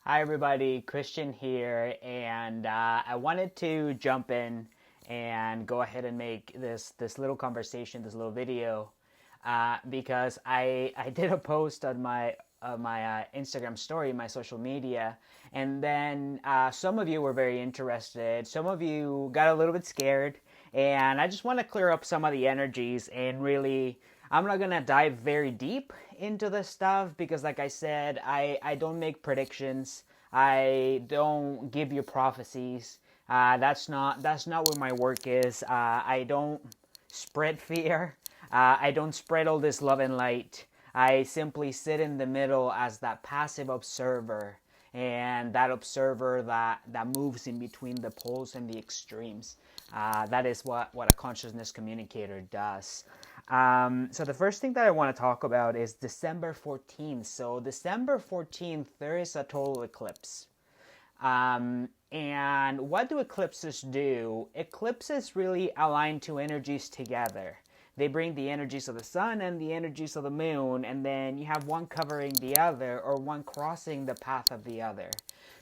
Hi everybody, Christian here, and I wanted to jump in and go ahead and make this little conversation, this little video, because I did a post on my Instagram story, my social media, and then some of you were very interested, some of you got a little bit scared, and I just want to clear up some of the energies and really. I'm not gonna dive very deep into this stuff because, like I said, I don't make predictions. I don't give you prophecies. That's not where my work is. I don't spread fear. I don't spread all this love and light. I simply sit in the middle as that passive observer and that observer that moves in between the poles and the extremes. That is what a consciousness communicator does. So the first thing that I want to talk about is December 14th. So December 14th, there is a total eclipse. And what do eclipses do? Eclipses really align two energies together. They bring the energies of the sun and the energies of the moon, and then you have one covering the other or one crossing the path of the other.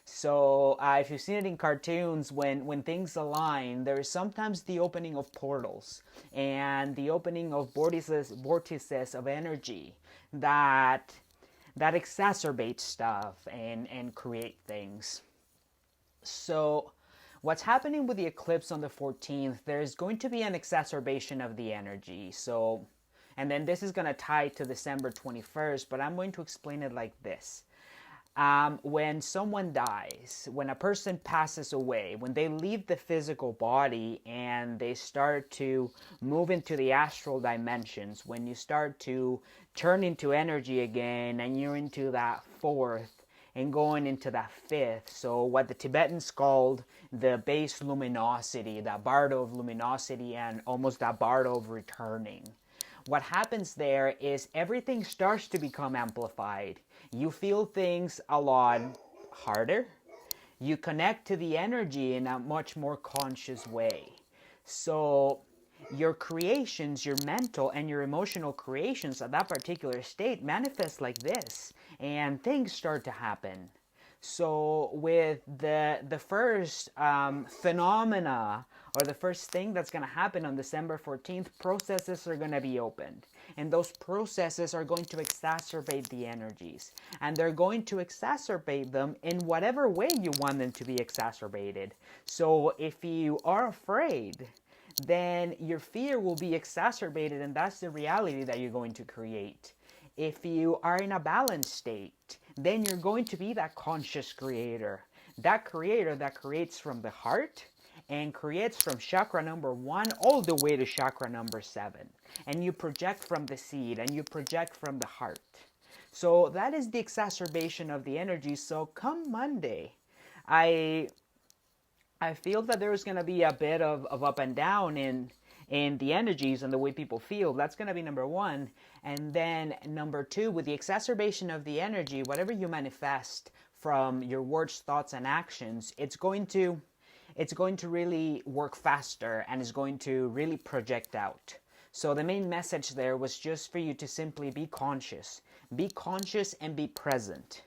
So if you've seen it in cartoons, when things align, there is sometimes the opening of portals and the opening of vortices of energy that exacerbate stuff and create things. So what's happening with the eclipse on the 14th, there's going to be an exacerbation of the energy. So, and then this is going to tie to December 21st, but I'm going to explain it like this. When someone dies, when a person passes away, when they leave the physical body and they start to move into the astral dimensions, when you start to turn into energy again and you're into that fourth and going into that fifth, so what the Tibetans called the base luminosity, that bardo of luminosity and almost that bardo of returning. What happens there is everything starts to become amplified. You feel things a lot harder. You connect to the energy in a much more conscious way. So your creations, your mental and your emotional creations at that particular state manifest like this, and things start to happen. So with the first phenomena or the first thing that's going to happen on December 14th, processes are going to be opened. And those processes are going to exacerbate the energies. And they're going to exacerbate them in whatever way you want them to be exacerbated. So if you are afraid, then your fear will be exacerbated, and that's the reality that you're going to create. If you are in a balanced state, then you're going to be that conscious creator that creates from the heart and creates from chakra number 1 all the way to chakra number 7. And you project from the seed and you project from the heart. So that is the exacerbation of the energy. So come Monday, I feel that there's going to be a bit of up and down in the energies and the way people feel. That's going to be number 1. And then number 2, with the exacerbation of the energy, whatever you manifest from your words, thoughts, and actions, it's going to really work faster and is going to really project out. So the main message there was just for you to simply be conscious. Be conscious and be present.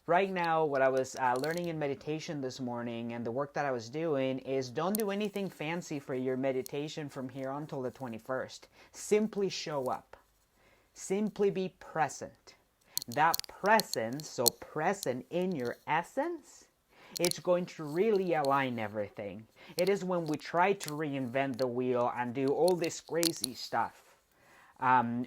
Right now, what I was learning in meditation this morning and the work that I was doing is don't do anything fancy for your meditation from here on till the 21st. Simply show up. Simply be present. That presence, so present in your essence, it's going to really align everything. It is when we try to reinvent the wheel and do all this crazy stuff.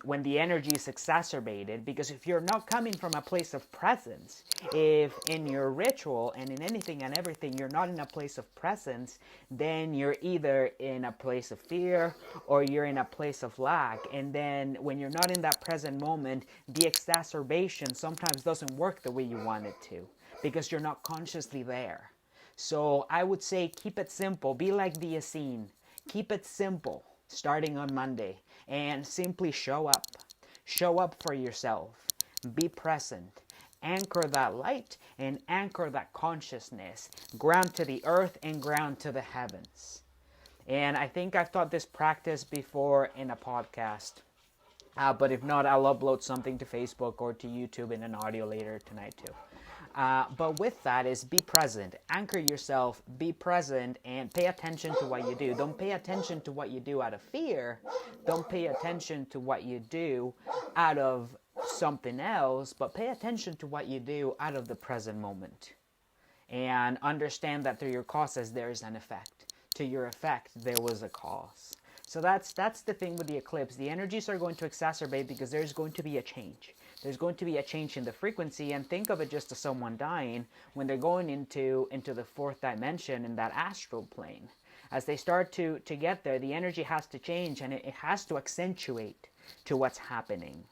When the energy is exacerbated, because if you're not coming from a place of presence, if in your ritual and in anything and everything you're not in a place of presence, then you're either in a place of fear or you're in a place of lack. And then when you're not in that present moment, the exacerbation sometimes doesn't work the way you want it to, because you're not consciously there. So I would say keep it simple. Be like the Essene. Keep it simple starting on Monday, and simply show up. Show up for yourself. Be present. Anchor that light and anchor that consciousness. Ground to the earth and ground to the heavens. And I think I've taught this practice before in a podcast. But if not, I'll upload something to Facebook or to YouTube in an audio later tonight too. But with that is be present, anchor yourself, be present, and pay attention to what you do. Don't pay attention to what you do out of fear. Don't pay attention to what you do out of something else, but pay attention to what you do out of the present moment. And understand that through your causes there is an effect. To your effect there was a cause. So that's the thing with the eclipse. The energies are going to exacerbate because there's going to be a change. There's going to be a change in the frequency, and think of it just as someone dying when they're going into the fourth dimension in that astral plane. As they start to get there, the energy has to change, and it has to accentuate to what's happening.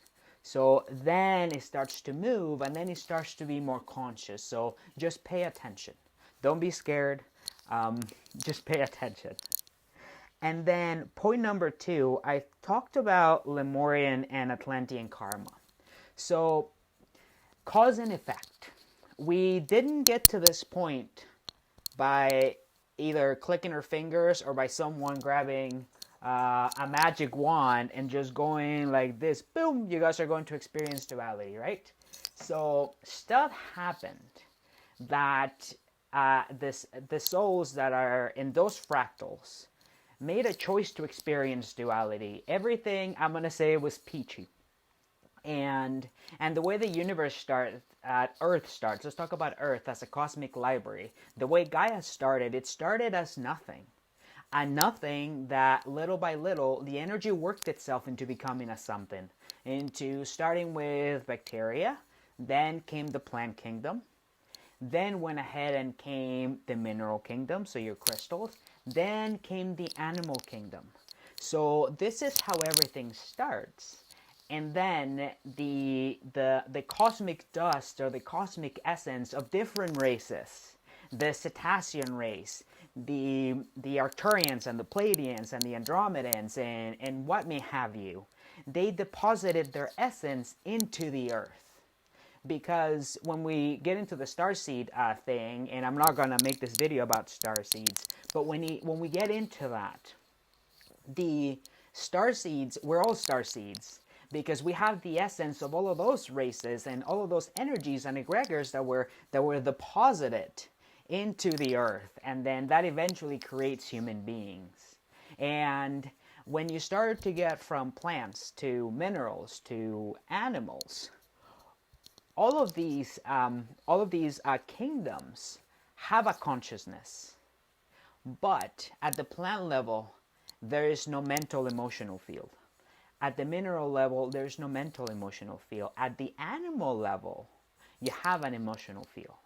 So then it starts to move, and then it starts to be more conscious. So just pay attention. Don't be scared. Just pay attention. And then point number 2, I talked about Lemurian and Atlantean karma. So cause and effect. We didn't get to this point by either clicking our fingers or by someone grabbing a magic wand and just going like this, boom, you guys are going to experience duality, right? So stuff happened that the souls that are in those fractals made a choice to experience duality. Everything, I'm going to say, was peachy. And the way the universe starts, Earth starts, let's talk about Earth as a cosmic library. The way Gaia started, it started as nothing. A nothing that little by little, the energy worked itself into becoming a something. Into starting with bacteria, then came the plant kingdom, then went ahead and came the mineral kingdom, so your crystals, then came the animal kingdom. So this is how everything starts. And then the cosmic dust or the cosmic essence of different races, the Cetacean race, the Arcturians and the Pleiadians and the Andromedans and what may have you, they deposited their essence into the earth. Because when we get into the starseed thing, and I'm not going to make this video about starseeds, but when we get into that, the starseeds, we're all starseeds, because we have the essence of all of those races and all of those energies and egregors that were deposited into the earth, and then that eventually creates human beings. And when you start to get from plants to minerals to animals, all of these kingdoms have a consciousness, but at the plant level, there is no mental emotional field. At the mineral level, there is no mental emotional field. At the animal level, you have an emotional field.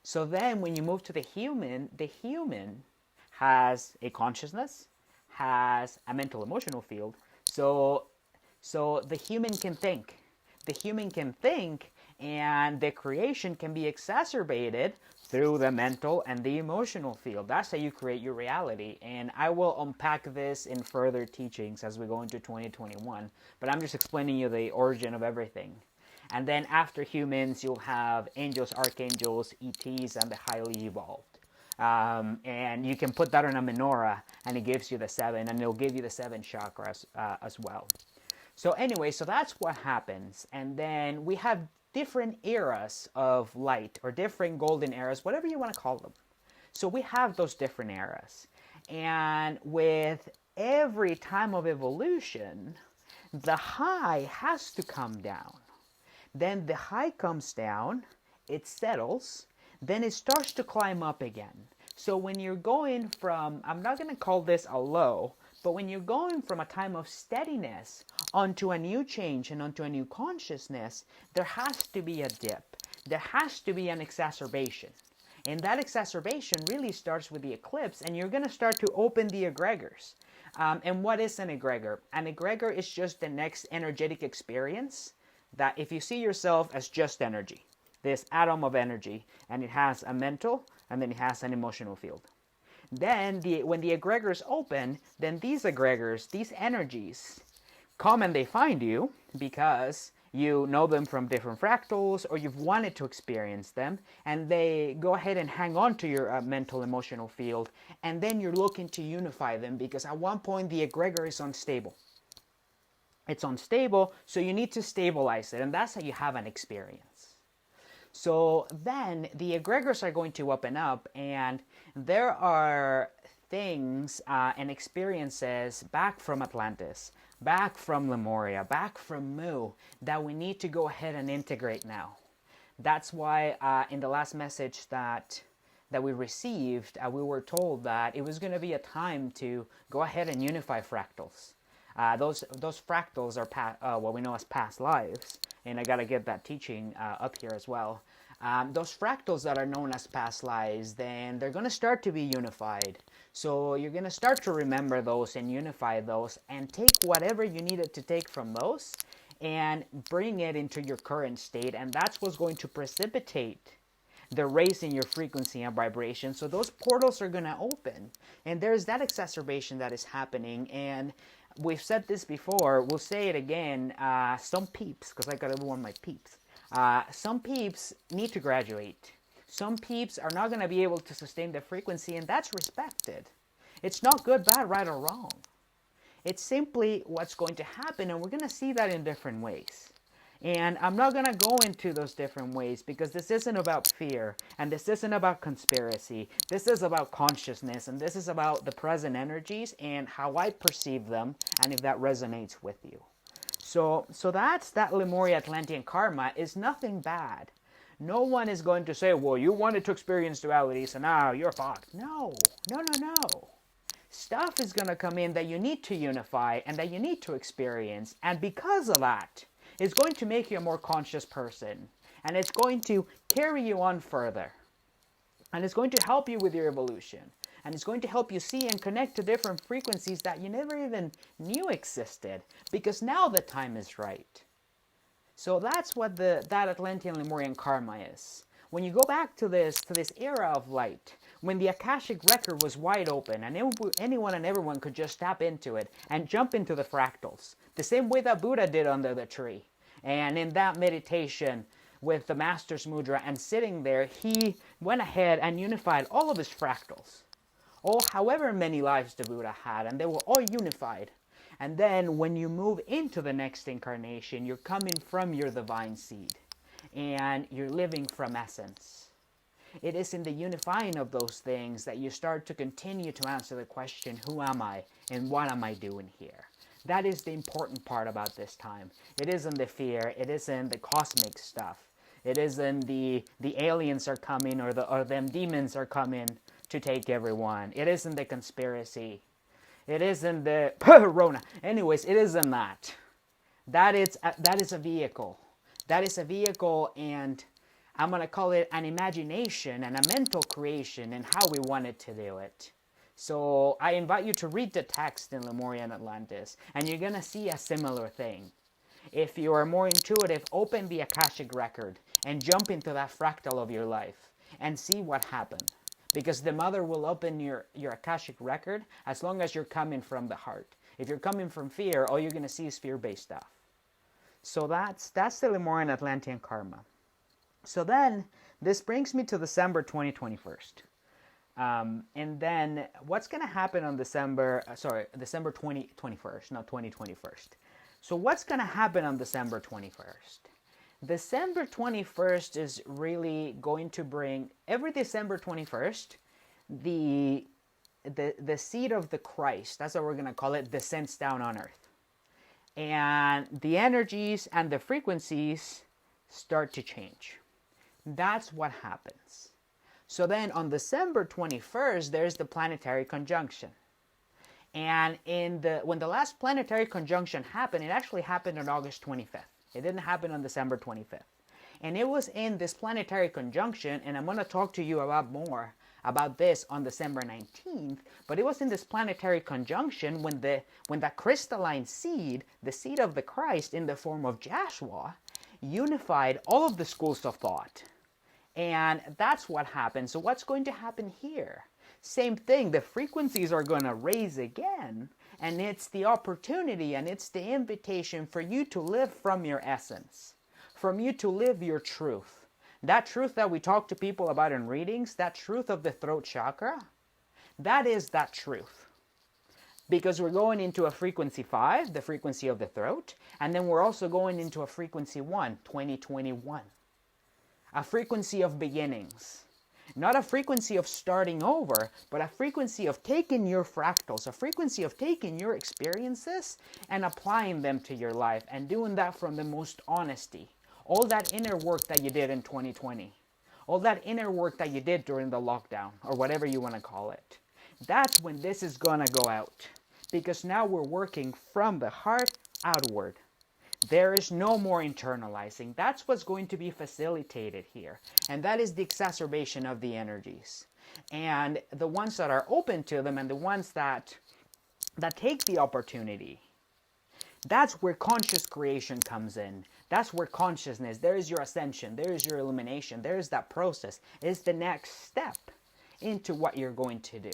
So then, when you move to the human has a consciousness, has a mental emotional field. So the human can think. The human can think, and the creation can be exacerbated through the mental and the emotional field. That's how you create your reality. And I will unpack this in further teachings as we go into 2021. But I'm just explaining you the origin of everything. And then after humans, you'll have angels, archangels, ETs, and the highly evolved. And you can put that on a menorah, and it gives you the 7, and it'll give you the 7 chakras as well. So anyway, so that's what happens. And then we have different eras of light, or different golden eras, whatever you want to call them. So we have those different eras. And with every time of evolution, the high has to come down. Then the high comes down, it settles, then it starts to climb up again. So when you're going from, I'm not going to call this a low, but when you're going from a time of steadiness onto a new change and onto a new consciousness, there has to be a dip. There has to be an exacerbation. And that exacerbation really starts with the eclipse, and you're going to start to open the egregors. And what is an egregor? An egregor is just the next energetic experience that if you see yourself as just energy, this atom of energy, and it has a mental, and then it has an emotional field. Then when the egregors open, then these egregors, these energies, come and they find you because you know them from different fractals or you've wanted to experience them, and they go ahead and hang on to your mental emotional field, and then you're looking to unify them because at one point the egregor is unstable. It's unstable, so you need to stabilize it, and that's how you have an experience. So then the egregors are going to open up, and there are things and experiences back from Atlantis, back from Lemuria, back from Mu that we need to go ahead and integrate now. That's why in the last message that we received, we were told that it was going to be a time to go ahead and unify fractals. Those fractals are what we know as past lives, and I got to get that teaching up here as well. Those fractals that are known as past lives, then they're going to start to be unified. So you're going to start to remember those and unify those and take whatever you needed to take from those and bring it into your current state, and that's what's going to precipitate the raise in your frequency and vibration. So those portals are going to open, and there's that exacerbation that is happening. And we've said this before, we'll say it again, some peeps, because I got everyone my peeps, some peeps need to graduate. Some peeps are not going to be able to sustain the frequency, and that's respected. It's not good, bad, right, or wrong. It's simply what's going to happen, and we're going to see that in different ways. And I'm not going to go into those different ways because this isn't about fear, and this isn't about conspiracy. This is about consciousness, and this is about the present energies and how I perceive them, and if that resonates with you. So that's that Lemuria Atlantean karma is nothing bad. No one is going to say, well, you wanted to experience duality, so now you're fucked. No. Stuff is going to come in that you need to unify and that you need to experience, and because of that, it's going to make you a more conscious person, and it's going to carry you on further, and it's going to help you with your evolution, and it's going to help you see and connect to different frequencies that you never even knew existed, because now the time is right. So that's what that Atlantean Lemurian karma is. When you go back to this era of light, when the Akashic record was wide open and anyone and everyone could just tap into it and jump into the fractals, the same way that Buddha did under the tree. And in that meditation with the Master's Mudra and sitting there, he went ahead and unified all of his fractals. However many lives the Buddha had, and they were all unified. And then when you move into the next incarnation, you're coming from your divine seed. And you're living from essence. It is in the unifying of those things that you start to continue to answer the question, who am I and what am I doing here? That is the important part about this time. It isn't the fear, it isn't the cosmic stuff. It isn't the aliens are coming or them demons are coming to take everyone. It isn't the conspiracy. It isn't the Rona. Anyways, it isn't that. That is a vehicle. That is a vehicle, and I'm going to call it an imagination and a mental creation and how we wanted to do it. So I invite you to read the text in Lemuria and Atlantis, and you're going to see a similar thing. If you are more intuitive, open the Akashic record and jump into that fractal of your life and see what happened. Because the Mother will open your Akashic record as long as you're coming from the heart. If you're coming from fear, all you're going to see is fear-based stuff. So that's the Lemurian Atlantean karma. So then, this brings me to December 2021. And then, what's going to happen on December 2021, not 2021. So what's going to happen on December 21st? December 21st is really going to bring, every December 21st, the seed of the Christ, that's what we're going to call it, descends down on earth. And the energies and the frequencies start to change. That's what happens. So then on December 21st, there's the planetary conjunction. And when the last planetary conjunction happened, it actually happened on August 25th. It didn't happen on December 25th. And it was in this planetary conjunction, and I'm going to talk to you more about this on December 19th, but it was in this planetary conjunction when that crystalline seed, the seed of the Christ in the form of Joshua, unified all of the schools of thought. And that's what happened. So what's going to happen here? Same thing, the frequencies are going to raise again, and it's the opportunity and it's the invitation for you to live from your essence, from you to live your truth. That truth that we talk to people about in readings, that truth of the throat chakra, that is that truth. Because we're going into a frequency 5, the frequency of the throat, and then we're also going into a frequency 1, 2021. a frequency of beginnings. Not a frequency of starting over, but a frequency of taking your fractals, a frequency of taking your experiences and applying them to your life, and doing that from the most honesty. All that inner work that you did in 2020, all that inner work that you did during the lockdown, or whatever you want to call it. That's when this is going to go out. Because now we're working from the heart outward. There is no more internalizing. That's what's going to be facilitated here. And that is the exacerbation of the energies. And the ones that are open to them, and the ones that take the opportunity, that's where conscious creation comes in. That's where consciousness, there is your ascension, there is your illumination, there is that process. It's the next step into what you're going to do.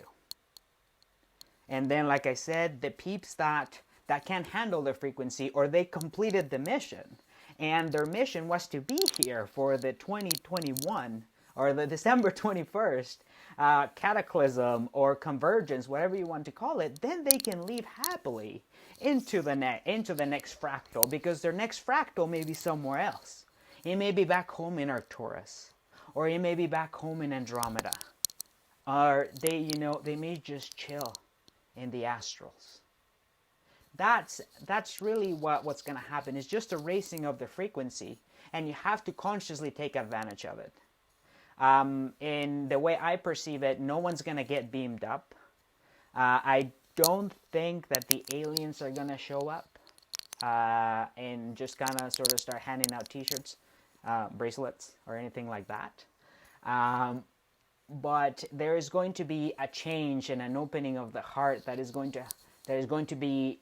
And then, like I said, the peeps that can't handle the frequency, or they completed the mission, and their mission was to be here for the 2021, or the December 21st cataclysm or convergence, whatever you want to call it, then they can leave happily into the next fractal, because their next fractal may be somewhere else. It may be back home in Arcturus, or it may be back home in Andromeda, or they may just chill in the astrals. That's really what's going to happen. It's just a raising of the frequency, and you have to consciously take advantage of it. In the way I perceive it, no one's going to get beamed up. I don't think that the aliens are going to show up and just kind of sort of start handing out t-shirts, bracelets, or anything like that. But there is going to be a change and an opening of the heart that is going to be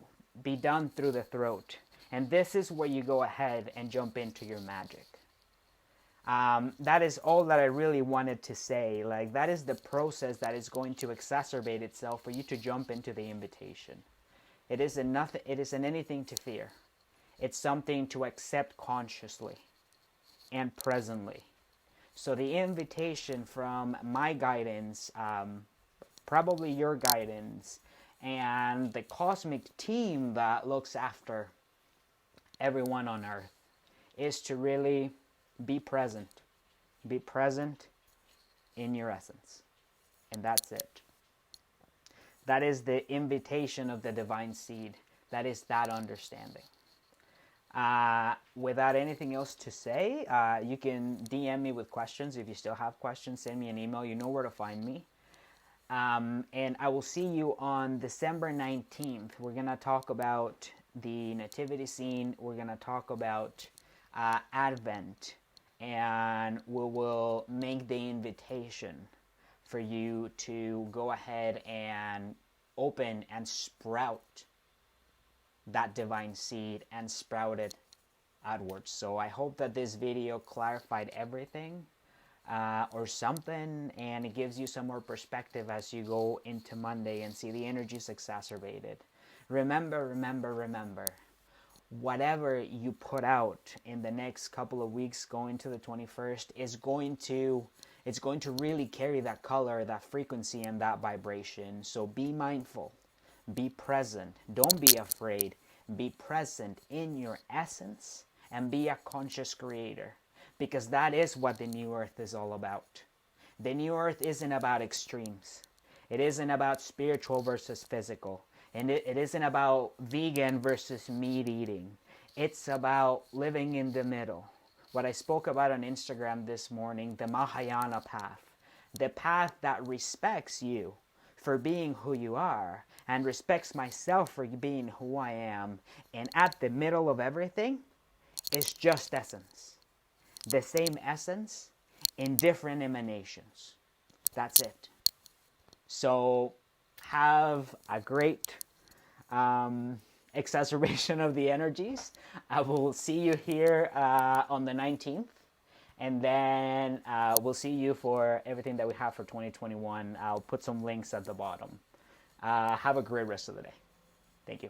done through the throat. And this is where you go ahead and jump into your magic. That is all that I really wanted to say. Like, that is the process that is going to exacerbate itself for you to jump into the invitation. It isn't anything to fear. It's something to accept consciously and presently. So the invitation from my guidance, probably your guidance, and the cosmic team that looks after everyone on Earth, is to really be present. Be present in your essence. And that's it. That is the invitation of the divine seed. That is that understanding. Without anything else to say, you can DM me with questions. If you still have questions, send me an email. You know where to find me. And I will see you on December 19th. We're going to talk about the nativity scene. We're going to talk about Advent. And we will make the invitation for you to go ahead and open and sprout that divine seed and sprout it outwards. So I hope that this video clarified everything or something, and it gives you some more perspective as you go into Monday and see the energies exacerbated. Remember, whatever you put out in the next couple of weeks going to the 21st is going to really carry that color, that frequency, and that vibration. So be mindful. Be present. Don't be afraid. Be present in your essence and be a conscious creator, because that is what the new earth is all about. The new earth isn't about extremes. It isn't about spiritual versus physical. And it isn't about vegan versus meat eating. It's about living in the middle. What I spoke about on Instagram this morning, the Mahayana path. The path that respects you for being who you are, and respects myself for being who I am. And at the middle of everything is just essence. The same essence in different emanations. That's it. So have a great exacerbation of the energies. I will see you here on the 19th. And then we'll see you for everything that we have for 2021. I'll put some links at the bottom. Have a great rest of the day. Thank you.